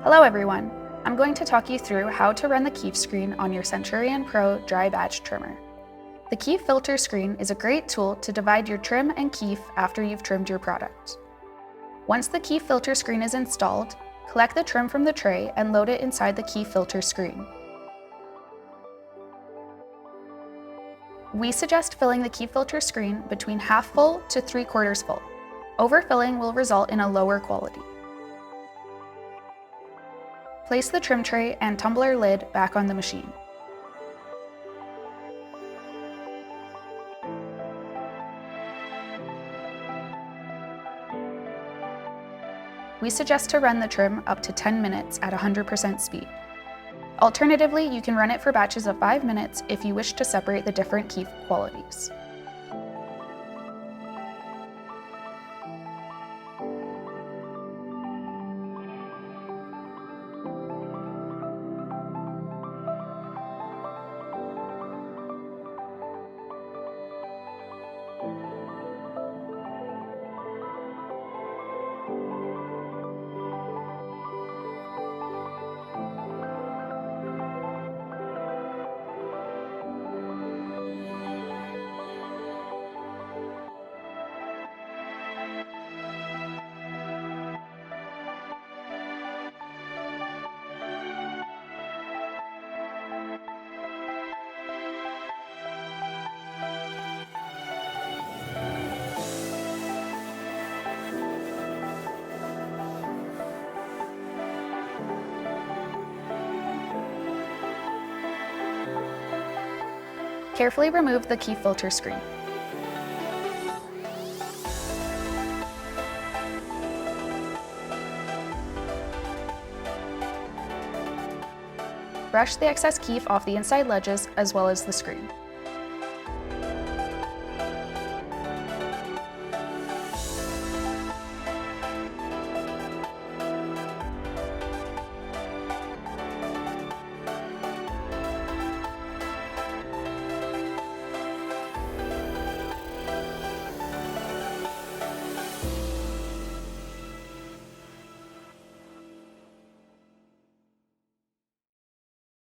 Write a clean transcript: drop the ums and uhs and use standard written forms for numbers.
Hello everyone! I'm going to talk you through how to run the Kief screen on your CenturionPro Dry Batch Trimmer. The Kief Filter Screen is a great tool to divide your trim and kief after you've trimmed your product. Once the Kief Filter Screen is installed, collect the trim from the tray and load it inside the Kief Filter Screen. We suggest filling the Kief Filter Screen between half full to 3/4 full. Overfilling will result in a lower quality. Place the trim tray and tumbler lid back on the machine. We suggest to run the trim up to 10 minutes at 100% speed. Alternatively, you can run it for batches of 5 minutes if you wish to separate the different kief qualities. Carefully remove the Kief Filter Screen. Brush the excess kief off the inside ledges as well as the screen.